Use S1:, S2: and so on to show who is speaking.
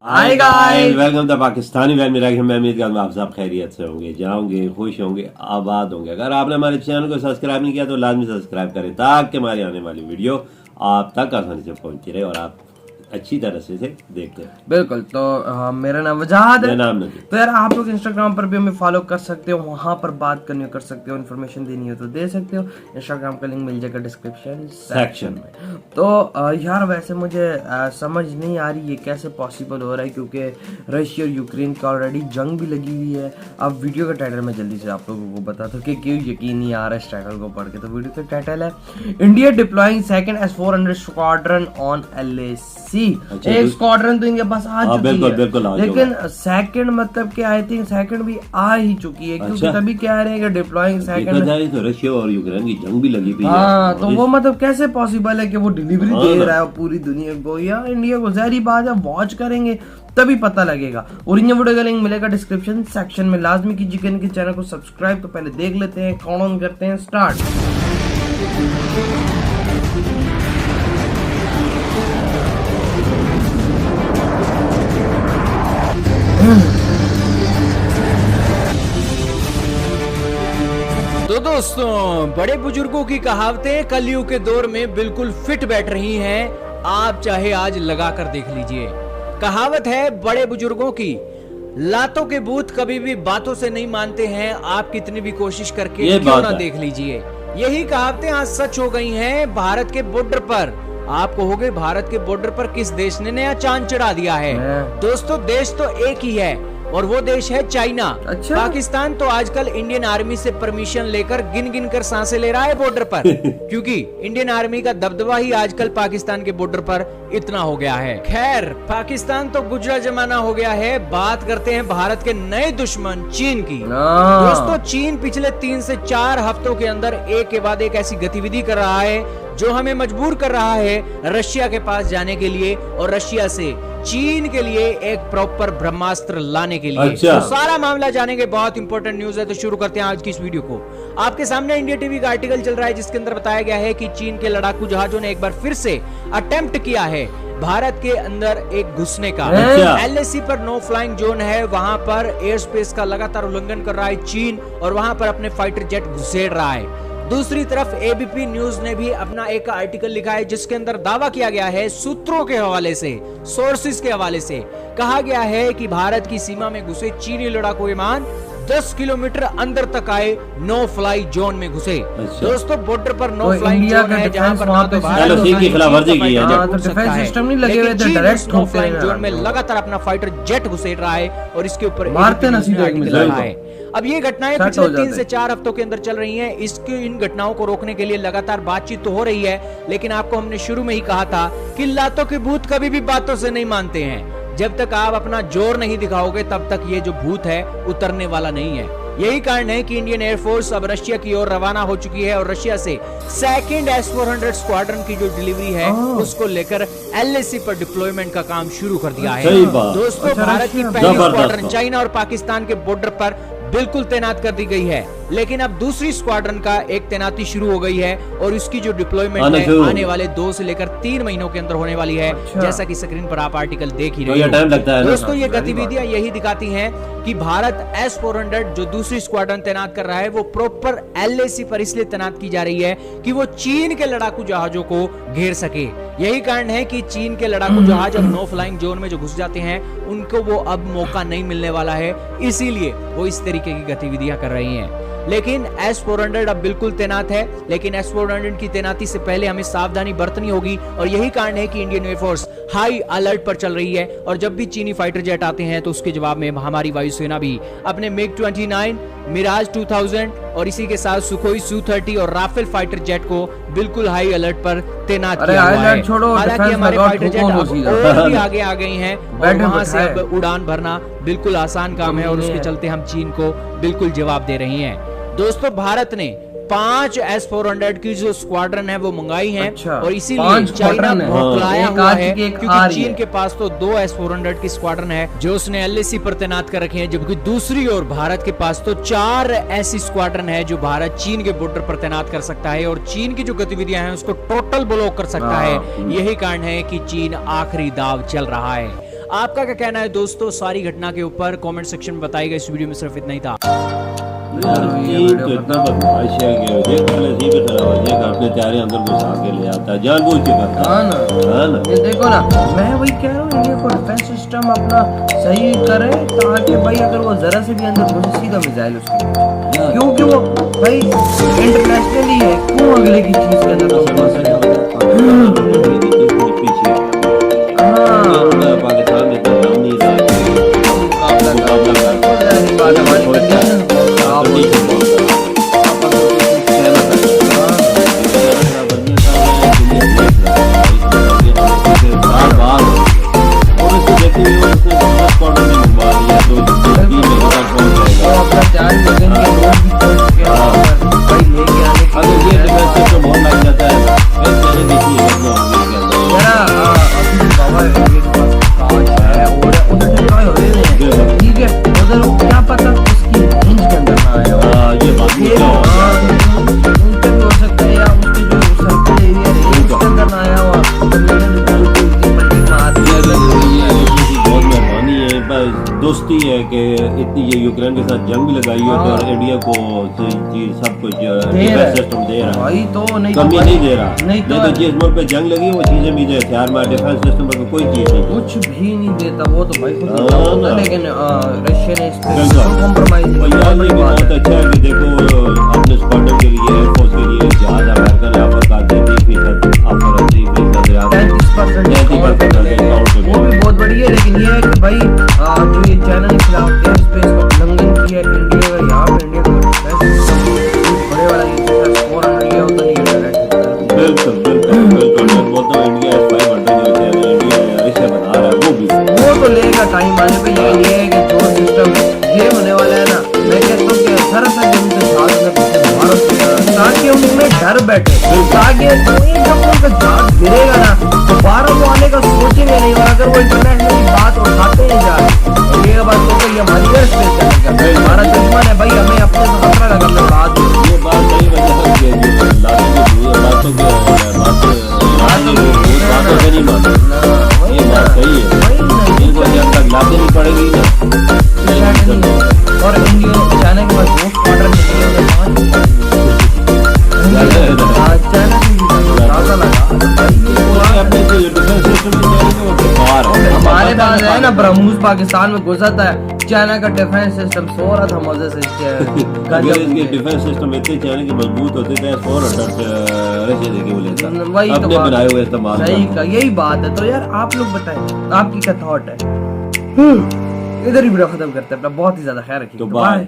S1: Hi guys,
S2: welcome to Pakistani van में। मैं उम्मीद करता हूं आप सब खैरियत से होंगे, जाओगे, खुश होंगे, आबाद होंगे। अगर आपने हमारे चैनल को सब्सक्राइब नहीं किया तो लाजमी सब्सक्राइब करें ताकि हमारी आने वाली वीडियो आप तक आसानी से पहुंचती रहे और आप अच्छी तरह से देखते हैं।
S1: बिल्कुल। तो मेरा नाम वजाहत है।
S2: नाम नहीं।
S1: तो यार आप लोग इंस्टाग्राम पर भी हमें फॉलो कर सकते हो, वहां पर बात करनी हो कर सकते हो, इन्फॉर्मेशन देनी हो तो दे सकते हो। इंस्टाग्राम का लिंक मिल जाएगा डिस्क्रिप्शन सेक्शन में। तो यार वैसे मुझे समझ नहीं आ रही ये कैसे पॉसिबल हो रहा है, क्योंकि रशिया और यूक्रेन का ऑलरेडी जंग भी लगी हुई है। अब वीडियो का टाइटल मैं जल्दी से आप लोगों को बताता हूँ कि क्यों यकीन नहीं आ रहा है इस टाइटल को पढ़ के। तो वीडियो का टाइटल है India deploying second S-400 squadron on LAC। एक स्क्वाड्रन तो इनके पास आ चुकी है, लेकिन सेकंड मतलब कि आई थिंक सेकंड भी आ ही चुकी है, क्योंकि तभी कह रहे हैं कि डिप्लॉइंग सेकंड।
S2: तो रशिया और यूक्रेन की जंग भी लगी हुई है।
S1: हाँ, तो वो मतलब कैसे पॉसिबल है कि वो डिलीवरी दे रहा है पूरी दुनिया को या इंडिया को? जहरी बात है, वॉच करेंगे तभी पता लगेगा। और इन वीडियो का लिंक मिलेगा डिस्क्रिप्शन सेक्शन में। लाजमी कीजिए इनके चैनल को सब्सक्राइब। तो पहले देख लेते हैं, काउंट ऑन करते हैं, स्टार्ट।
S3: तो दोस्तों, बड़े बुजुर्गों की कहावतें कलयुग के दौर में बिल्कुल फिट बैठ रही हैं। आप चाहे आज लगा कर देख लीजिए। कहावत है बड़े बुजुर्गों की, लातों के भूत कभी भी बातों से नहीं मानते हैं, आप कितनी भी कोशिश करके क्यों ना देख लीजिए। यही कहावतें आज सच हो गई हैं भारत के बॉर्डर पर। आप कहोगे भारत के बॉर्डर पर किस देश ने नया चांद चढ़ा दिया है? दोस्तों, देश तो एक ही है और वो देश है चाइना।
S1: अच्छा?
S3: पाकिस्तान तो आजकल इंडियन आर्मी से परमिशन लेकर गिन गिन कर सांसें ले रहा है बॉर्डर पर क्योंकि इंडियन आर्मी का दबदबा ही आजकल पाकिस्तान के बॉर्डर पर इतना हो गया है। खैर, पाकिस्तान तो गुजरा जमाना हो गया है। बात करते हैं भारत के नए दुश्मन चीन की। दोस्तों, चीन पिछले 3 से 4 हफ्तों के अंदर एक के बाद एक ऐसी गतिविधि कर रहा है जो हमें मजबूर कर रहा है रशिया के पास जाने के लिए और रशिया से चीन के लिए एक प्रॉपर ब्रह्मास्त्र लाने के लिए।
S2: अच्छा।
S3: तो सारा मामला जानेंगे, बहुत इंपॉर्टेंट न्यूज है। तो शुरू करते हैं आज की इस वीडियो को। आपके सामने इंडिया टीवी का आर्टिकल चल रहा है जिसके अंदर बताया गया है कि चीन के लड़ाकू जहाजों ने एक बार फिर से अटेम्प्ट किया है भारत के अंदर एक घुसने का। LAC पर नो फ्लाइंग जोन है, वहां पर एयर स्पेस का लगातार उल्लंघन कर रहा है चीन और वहां पर अपने फाइटर जेट घुसेड़ रहा है। दूसरी तरफ ABP न्यूज ने भी अपना एक आर्टिकल लिखा है जिसके अंदर दावा किया गया है, सूत्रों के हवाले से, सोर्सेस के हवाले से कहा गया है कि भारत की सीमा में घुसे चीनी लड़ाकू विमान 10 किलोमीटर अंदर तक आए, नो फ्लाई जोन में घुसे। दोस्तों, बॉर्डर पर नो फ्लाइंग जोन है जहां पर ना तो भारत
S1: सिस्टम नहीं लगे हुए थे, डायरेक्ट
S3: नो फ्लाइंग जोन में लगातार अपना फाइटर जेट घुसेड़ रहा है और इसके ऊपर
S1: मारते ना सीधे
S3: है। अब ये घटनाएं पिछले 3 से 4 हफ्तों के अंदर चल रही हैं। इन घटनाओं को रोकने के लिए लगातार बातचीत तो हो रही है, लेकिन आपको हमने शुरू में ही कहा था कि लातों के भूत कभी भी बातों से नहीं मानते हैं। जब तक आप अपना जोर नहीं दिखाओगे तब तक ये जो भूत है उतरने वाला नहीं है। यही कारण है कि इंडियन एयरफोर्स अब रशिया की ओर रवाना हो चुकी है और रशिया से सेकंड S-400 स्क्वाड्रन की जो डिलीवरी है उसको लेकर LAC पर डिप्लॉयमेंट का काम शुरू कर दिया है। दोस्तों, भारत की पहली स्क्वाड्रन चाइना और पाकिस्तान के बॉर्डर पर बिल्कुल तैनात कर दी गई है, लेकिन अब दूसरी स्क्वाड्रन का एक तैनाती शुरू हो गई है और इसकी जो डिप्लॉयमेंट है आने वाले 2 से लेकर 3 महीनों के अंदर होने वाली है। जैसा कि स्क्रीन पर आप आर्टिकल देख ही रहे हो। दोस्तों, ये गतिविधियां यही दिखाती हैं कि भारत S-400 जो दूसरी स्क्वाड्रन तैनात कर रहा है वो प्रॉपर LAC पर इसलिए तैनात की जा रही है कि वो चीन के लड़ाकू जहाजों को घेर सके। यही कारण है कि चीन के लड़ाकू जहाज अब नो फ्लाइंग जोन में जो घुस जाते हैं उनको वो अब मौका नहीं मिलने वाला है, इसीलिए वो इस तरीके की गतिविधियां कर रही हैं। लेकिन S-400 अब बिल्कुल तैनात है, लेकिन S-400 की तैनाती से पहले हमें सावधानी बरतनी होगी और यही कारण है कि इंडियन एयरफोर्स हाई अलर्ट पर चल रही है और जब भी चीनी फाइटर जेट आते हैं तो उसके जवाब में हमारी वायुसेना भी अपने MiG-29, मिराज 2000 और इसी के साथ सुखोई Su-30 और राफेल फाइटर जेट को बिल्कुल हाई अलर्ट पर तैनात किया हुआ है। हालांकि हमारे फाइटर जेट और भी आगे आ गई हैं और वहां से अब उड़ान भरना बिल्कुल आसान काम है और उसके चलते हम चीन को बिल्कुल जवाब दे रही हैं। दोस्तों, भारत ने 5 S-400 की जो स्क्वाड्रन है वो मंगाई है और इसीलिए चाइना भौंकलाया हुआ है क्योंकि चीन के पास तो 2 S-400 की स्क्वाड्रन है जो उसने LAC पर तैनात कर रखे हैं, जबकि दूसरी ओर भारत के पास तो 4 ऐसी स्क्वाड्रन है जो भारत चीन के बॉर्डर पर तैनात कर सकता है और चीन की जो गतिविधियां हैं उसको टोटल ब्लॉक कर सकता है। यही कारण है कि चीन आखिरी दाव चल रहा है। आपका क्या कहना है दोस्तों सारी घटना के ऊपर? कमेंट सेक्शन में बताइएगा। इस वीडियो में सिर्फ इतना ही था।
S2: यार चीन तो इतना बदमाश है कि देख पहले सी पे खड़ा हो जाएगा, अपने त्यारे अंदर घुसा के ले आता है, जानबूझ के करता
S1: हाँ ना,
S2: है ना।
S1: ये देखो ना, मैं वही कह रहा हूँ, इंडिया को डिफेंस सिस्टम अपना सही करे ताकि भाई अगर वो जरा से भी अंदर घुसे सीधा मिसाइल उसके, क्योंकि वो भाई इंटरनेशनली है, क्यों अगले की चीज के अंदर
S2: पीछे
S1: हाँ
S2: पाकिस्तान में तो नाम नहीं रहा दोस्ती है कि इतनी ये यूक्रेन के साथ जंग भी लगाई है और इंडिया को सब कुछ डिफेंस सिस्टम दे रहा है,
S1: भाई तो नहीं
S2: कमी नहीं दे रहा।
S1: नहीं
S2: तो जिस मुल्क पे जंग लगी वो चीजें भी हथियार में डिफेंस सिस्टम पर कोई चीज नहीं,
S1: कुछ भी नहीं देता वो तो भाई खुद
S2: हाँ
S1: होता,
S2: ना।
S1: लेकिन रशिया ने इस पे
S2: बिल्कुल।
S1: कॉम्प्रोमाइज
S2: और यार ये भी बहुत अच्छा है कि देखो अपने स्क्वाड्रन के लिए एयरफोर्स के लिए जहाज अमेरिका ने ऑफर कर दिया 30% ऑफर
S1: 33% डिस्काउंट, वो भी बहुत बढ़िया है। लेकिन ये है कि भाई जो ये चाइना के खिलाफ एयर स्पेस का उल्लंघन किया इंडिया का, यहाँ पे इंडिया का बड़े वाला ये स्कोर इंडिया होता नहीं है।
S2: बिल्कुल बिल्कुल बिल्कुल मैं बोलता हूँ इंडिया S-500 जो है इंडिया ऐसे बना रहा है
S1: वो तो लेगा टाइम आने पे। ये है कि जो सिस्टम ये होने वाला है ना, मैं कहता हूँ कि सरासर जब उनके साथ में भारत ताकि उनमें डर बैठे, ताकि जब उनका जहाज गिरेगा ना दोबारा वो आने का सोचेंगे नहीं। और अगर वो इंटरनेशनल बात उठाते हैं जा ये बात तो ये हमारी एयर स्पेस चलेगा, हमारा दुश्मन है भाई, हमें अपने से खतरा लगा अपने बात।
S2: ये बात सही वजह से बातों से नहीं मानते, ये बात सही है, इनको जब तक लाते नहीं पड़ेगी ना।
S1: और इंडिया चाइना के पास दो क्वार्टर हमारे पास है ना ब्रह्मोस पाकिस्तान में घुसा था, चाइना का डिफेंस सिस्टम सो रहा था मजे से।
S2: अगर इसके डिफेंस सिस्टम इतने चाइना के मजबूत होते थे 100 रशिया देखिए वो लेता
S1: वही
S2: अपने
S1: तो
S2: बनाए हुए इस्तेमाल
S1: सही का यही बात है। तो यार आप लोग बताएं आपकी क्या थॉट है। इधर ही वीडियो खत्म करते हैं, अपना बहुत ही ज्यादा ख्याल रखिए।
S2: तो बाय।